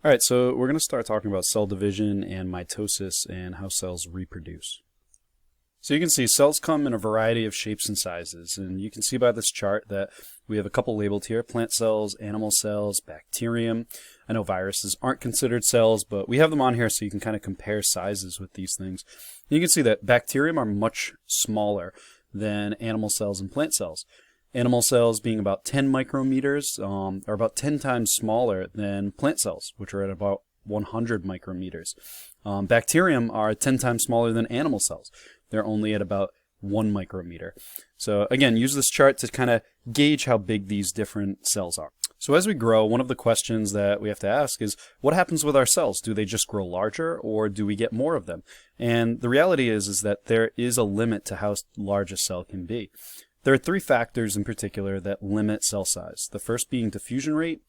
All right, so we're going to start talking about cell division and mitosis and how cells reproduce. So you can see cells come in a variety of shapes and sizes, and you can see by this chart that we have a couple labeled here: plant cells, animal cells, bacterium. I know viruses aren't considered cells, but we have them on here so you can kind of compare sizes with these things. And you can see that bacterium are much smaller than animal cells and plant cells. Animal cells being about 10 micrometers are about 10 times smaller than plant cells, which are at about 100 micrometers. Bacterium are 10 times smaller than animal cells. They're only at about 1 micrometer. So again, use this chart to kind of gauge how big these different cells are. So as we grow, one of the questions that we have to ask is, what happens with our cells? Do they just grow larger, or do we get more of them? And the reality is that there is a limit to how large a cell can be. There are three factors in particular that limit cell size. The first being diffusion rate,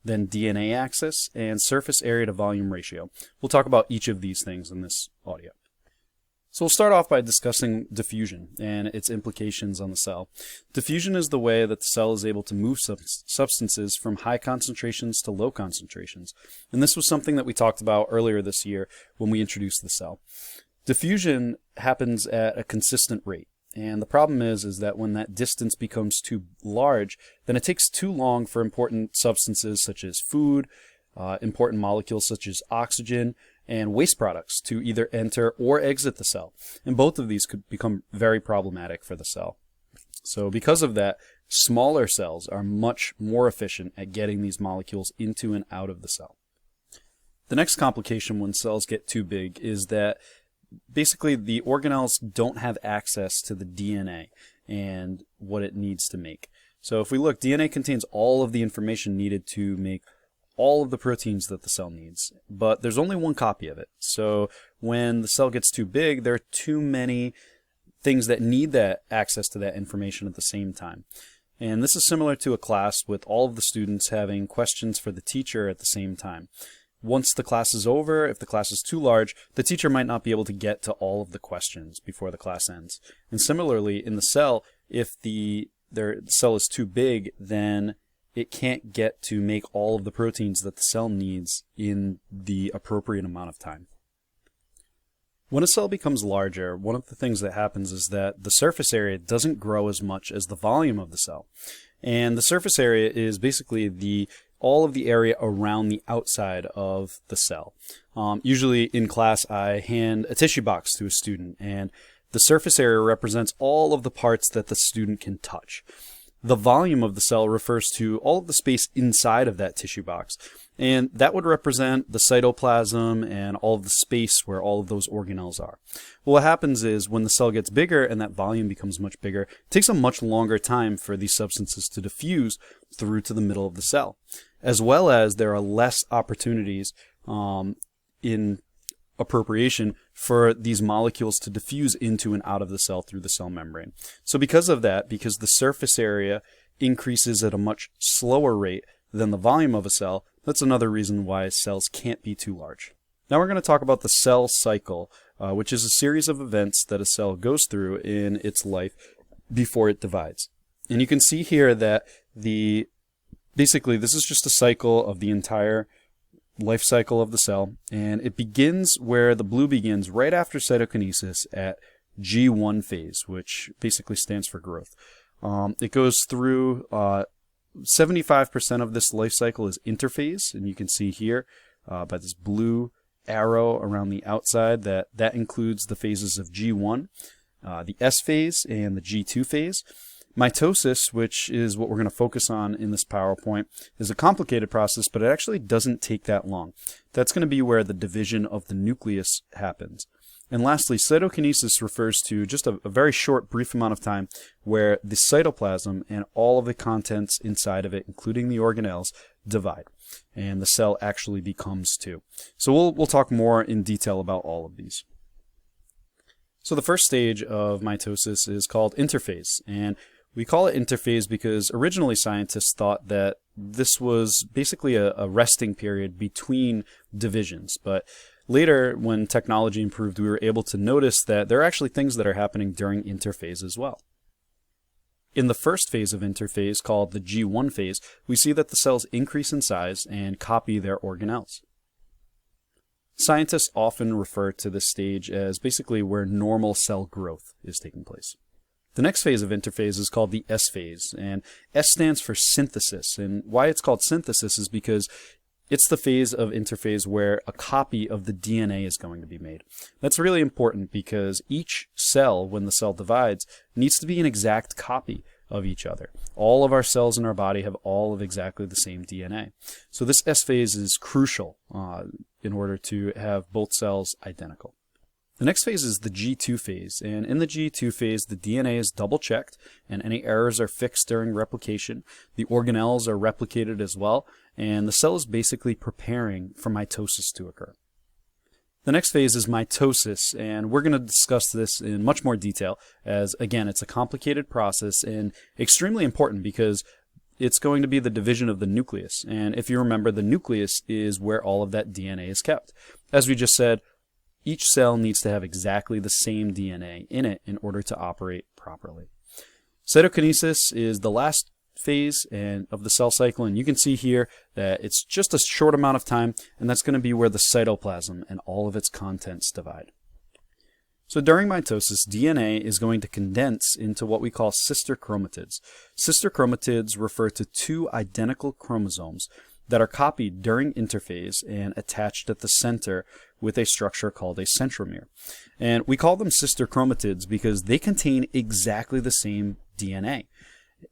then DNA axis, and surface area to volume ratio. We'll talk about each of these things in this audio. So we'll start off by discussing diffusion and its implications on the cell. Diffusion is the way that the cell is able to move substances from high concentrations to low concentrations. And this was something that we talked about earlier this year when we introduced the cell. Diffusion happens at a consistent rate. And the problem is that when that distance becomes too large, then it takes too long for important substances such as food, important molecules such as oxygen, and waste products to either enter or exit the cell. And both of these could become very problematic for the cell. So because of that, smaller cells are much more efficient at getting these molecules into and out of the cell. The next complication when cells get too big is that basically the organelles don't have access to the DNA and what it needs to make. So if we look, DNA contains all of the information needed to make all of the proteins that the cell needs, but there's only one copy of it. So when the cell gets too big, there are too many things that need that access to that information at the same time. And this is similar to a class with all of the students having questions for the teacher at the same time. Once the class is over, if the class is too large, the teacher might not be able to get to all of the questions before the class ends. And similarly, in the cell, if their cell is too big, then it can't get to make all of the proteins that the cell needs in the appropriate amount of time. When a cell becomes larger, one of the things that happens is that the surface area doesn't grow as much as the volume of the cell. And the surface area is basically all of the area around the outside of the cell. Usually in class, I hand a tissue box to a student, and the surface area represents all of the parts that the student can touch. The volume of the cell refers to all of the space inside of that tissue box, and that would represent the cytoplasm and all of the space where all of those organelles are. Well, what happens is when the cell gets bigger and that volume becomes much bigger, it takes a much longer time for these substances to diffuse through to the middle of the cell, as well as there are less opportunities in appropriation for these molecules to diffuse into and out of the cell through the cell membrane. So because of that, because the surface area increases at a much slower rate than the volume of a cell, that's another reason why cells can't be too large. Now we're going to talk about the cell cycle, which is a series of events that a cell goes through in its life before it divides. And you can see here that basically this is just a cycle of the entire life cycle of the cell, and it begins where the blue begins right after cytokinesis at G1 phase, which basically stands for growth. It goes through 75% of this life cycle is interphase, and you can see here by this blue arrow around the outside that includes the phases of G1, the S phase, and the G2 phase. Mitosis, which is what we're going to focus on in this PowerPoint, is a complicated process, but it actually doesn't take that long. That's going to be where the division of the nucleus happens. And lastly, cytokinesis refers to just a very short, brief amount of time where the cytoplasm and all of the contents inside of it, including the organelles, divide, and the cell actually becomes two. So we'll talk more in detail about all of these. So the first stage of mitosis is called interphase, and we call it interphase because originally scientists thought that this was basically a resting period between divisions. But later, when technology improved, we were able to notice that there are actually things that are happening during interphase as well. In the first phase of interphase, called the G1 phase, we see that the cells increase in size and copy their organelles. Scientists often refer to this stage as basically where normal cell growth is taking place. The next phase of interphase is called the S phase, and S stands for synthesis. And why it's called synthesis is because it's the phase of interphase where a copy of the DNA is going to be made. That's really important because each cell, when the cell divides, needs to be an exact copy of each other. All of our cells in our body have all of exactly the same DNA. So this S phase is crucial in order to have both cells identical. The next phase is the G2 phase, and in the G2 phase, the DNA is double-checked, and any errors are fixed during replication. The organelles are replicated as well, and the cell is basically preparing for mitosis to occur. The next phase is mitosis, and we're going to discuss this in much more detail as, again, it's a complicated process and extremely important because it's going to be the division of the nucleus. And if you remember, the nucleus is where all of that DNA is kept. As we just said, each cell needs to have exactly the same DNA in it in order to operate properly. Cytokinesis is the last phase of the cell cycle, and you can see here that it's just a short amount of time, and that's going to be where the cytoplasm and all of its contents divide. So during mitosis, DNA is going to condense into what we call sister chromatids. Sister chromatids refer to two identical chromosomes that are copied during interphase and attached at the center with a structure called a centromere. And we call them sister chromatids because they contain exactly the same DNA.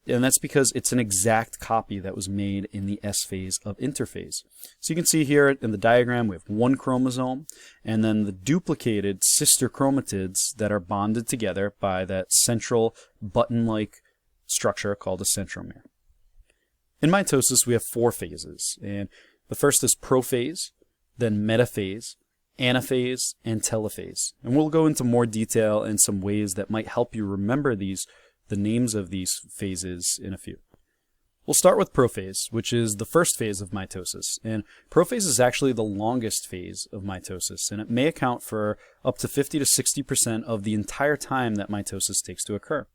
And that's because it's an exact copy that was made in the S phase of interphase. So you can see here in the diagram we have one chromosome and then the duplicated sister chromatids that are bonded together by that central button-like structure called a centromere. In mitosis we have four phases, and the first is prophase, then metaphase, anaphase, and telophase. And we'll go into more detail and some ways that might help you remember the names of these phases in a few. We'll start with prophase, which is the first phase of mitosis. And prophase is actually the longest phase of mitosis, and it may account for up to 50 to 60% of the entire time that mitosis takes to occur.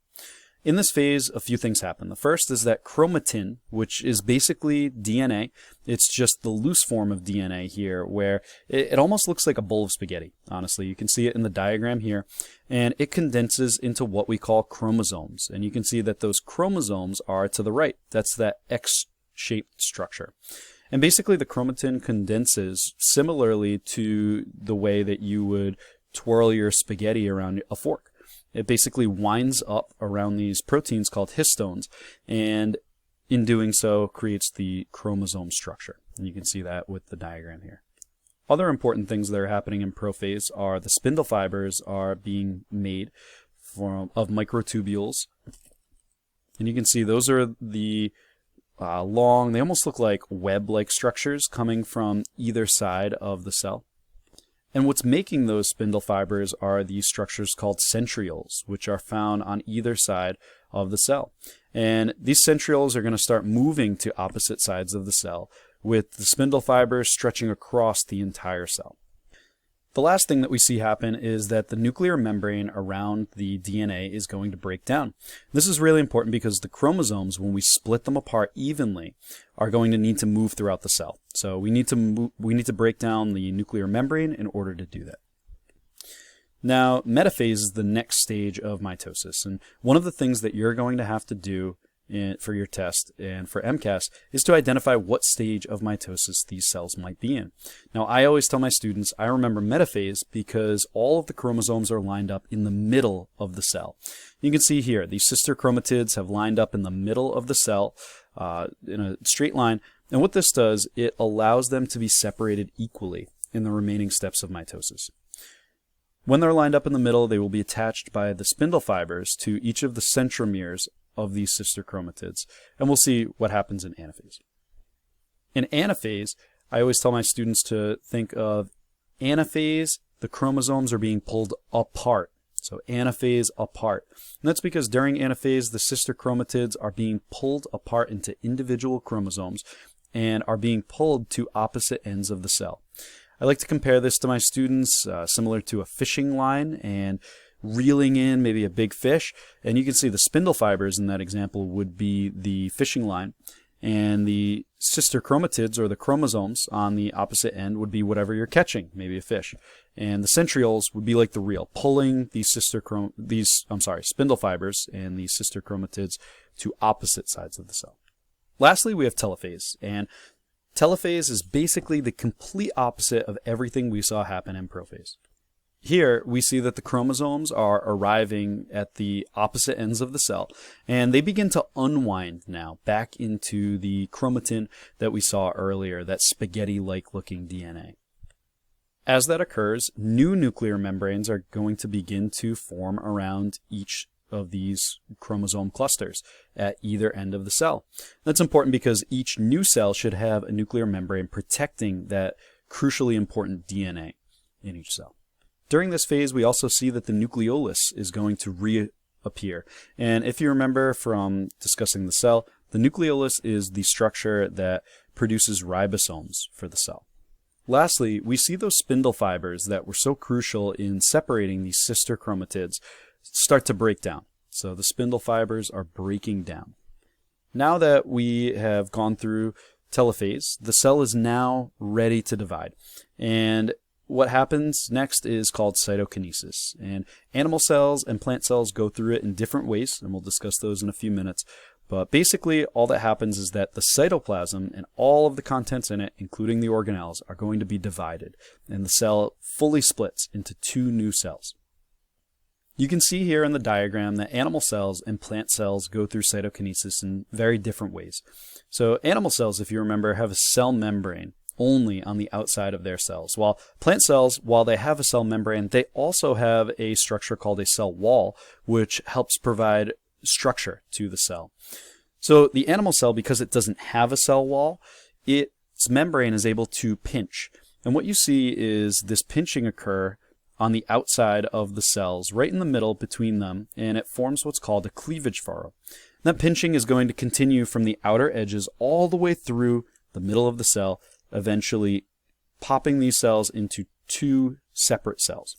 In this phase, a few things happen. The first is that chromatin, which is basically DNA, it's just the loose form of DNA here, where it almost looks like a bowl of spaghetti, honestly. You can see it in the diagram here, and it condenses into what we call chromosomes. And you can see that those chromosomes are to the right. That's that X-shaped structure. And basically the chromatin condenses similarly to the way that you would twirl your spaghetti around a fork. It basically winds up around these proteins called histones, and in doing so creates the chromosome structure. And you can see that with the diagram here. Other important things that are happening in prophase are the spindle fibers are being made of microtubules. And you can see those are the long, they almost look like web-like structures coming from either side of the cell. And what's making those spindle fibers are these structures called centrioles, which are found on either side of the cell. And these centrioles are going to start moving to opposite sides of the cell, with the spindle fibers stretching across the entire cell. The last thing that we see happen is that the nuclear membrane around the DNA is going to break down. This is really important because the chromosomes, when we split them apart evenly, are going to need to move throughout the cell. So we need to break down the nuclear membrane in order to do that. Now, metaphase is the next stage of mitosis, and one of the things that you're going to have to do for your test and for MCAS is to identify what stage of mitosis these cells might be in. Now, I always tell my students I remember metaphase because all of the chromosomes are lined up in the middle of the cell. You can see here these sister chromatids have lined up in the middle of the cell in a straight line, and what this does, it allows them to be separated equally in the remaining steps of mitosis. When they're lined up in the middle, they will be attached by the spindle fibers to each of the centromeres of these sister chromatids, and we'll see what happens in anaphase. In anaphase, I always tell my students to think of anaphase, the chromosomes are being pulled apart. So anaphase apart. And that's because during anaphase, the sister chromatids are being pulled apart into individual chromosomes and are being pulled to opposite ends of the cell. I like to compare this to my students similar to a fishing line and reeling in maybe a big fish, and you can see the spindle fibers in that example would be the fishing line, And the sister chromatids, or the chromosomes, on the opposite end would be whatever you're catching, maybe a fish. And the centrioles would be like the reel, pulling these spindle fibers and these sister chromatids to opposite sides of the cell. Lastly, we have telophase, and telophase is basically the complete opposite of everything we saw happen in prophase. Here, we see that the chromosomes are arriving at the opposite ends of the cell, and they begin to unwind now back into the chromatin that we saw earlier, that spaghetti-like looking DNA. As that occurs, new nuclear membranes are going to begin to form around each of these chromosome clusters at either end of the cell. That's important because each new cell should have a nuclear membrane protecting that crucially important DNA in each cell. During this phase, we also see that the nucleolus is going to reappear. And if you remember from discussing the cell, the nucleolus is the structure that produces ribosomes for the cell. Lastly, we see those spindle fibers that were so crucial in separating these sister chromatids start to break down. So the spindle fibers are breaking down. Now that we have gone through telophase, the cell is now ready to divide. And what happens next is called cytokinesis. And animal cells and plant cells go through it in different ways, and we'll discuss those in a few minutes. But basically, all that happens is that the cytoplasm and all of the contents in it, including the organelles, are going to be divided, and the cell fully splits into two new cells. You can see here in the diagram that animal cells and plant cells go through cytokinesis in very different ways. So animal cells, if you remember, have a cell membrane only on the outside of their cells, while plant cells, while they have a cell membrane, they also have a structure called a cell wall, which helps provide structure to the cell. So the animal cell, because it doesn't have a cell wall, its membrane is able to pinch. And what you see is this pinching occur on the outside of the cells, right in the middle between them, and it forms what's called a cleavage furrow. That pinching is going to continue from the outer edges all the way through the middle of the cell, eventually popping these cells into two separate cells.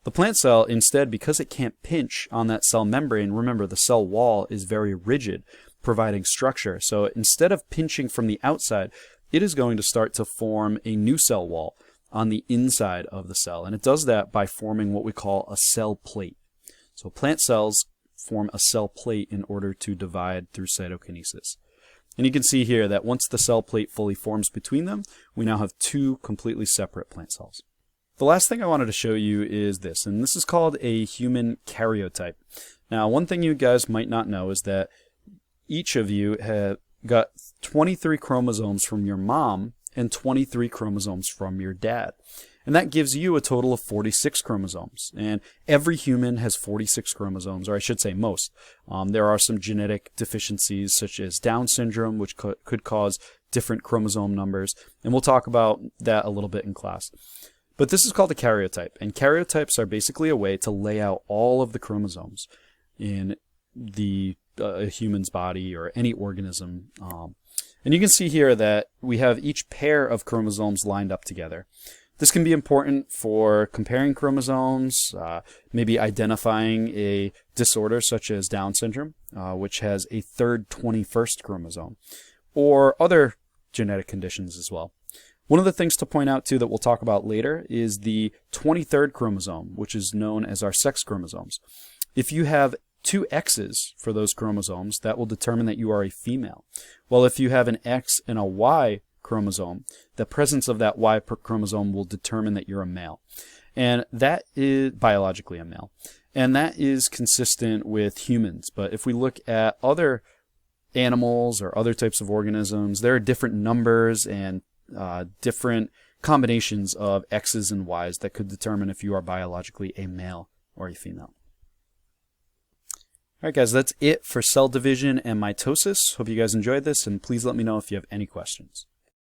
The plant cell, instead, because it can't pinch on that cell membrane, remember the cell wall is very rigid, providing structure. So instead of pinching from the outside, it is going to start to form a new cell wall on the inside of the cell. And it does that by forming what we call a cell plate. So plant cells form a cell plate in order to divide through cytokinesis. And you can see here that once the cell plate fully forms between them, we now have two completely separate plant cells. The last thing I wanted to show you is this, and this is called a human karyotype. Now, one thing you guys might not know is that each of you have got 23 chromosomes from your mom and 23 chromosomes from your dad. And that gives you a total of 46 chromosomes. And every human has 46 chromosomes, or I should say most. There are some genetic deficiencies such as Down syndrome, which could cause different chromosome numbers. And we'll talk about that a little bit in class. But this is called a karyotype. And karyotypes are basically a way to lay out all of the chromosomes in the human's body or any organism. And you can see here that we have each pair of chromosomes lined up together. This can be important for comparing chromosomes, maybe identifying a disorder such as Down syndrome, which has a third 21st chromosome, or other genetic conditions as well. One of the things to point out too that we'll talk about later is the 23rd chromosome, which is known as our sex chromosomes. If you have two X's for those chromosomes, that will determine that you are a female. Well, if you have an X and a Y chromosome, the presence of that Y chromosome will determine that you're a male. And that is biologically a male. And that is consistent with humans. But if we look at other animals or other types of organisms, there are different numbers and different combinations of X's and Y's that could determine if you are biologically a male or a female. Alright guys, that's it for cell division and mitosis. Hope you guys enjoyed this, and please let me know if you have any questions.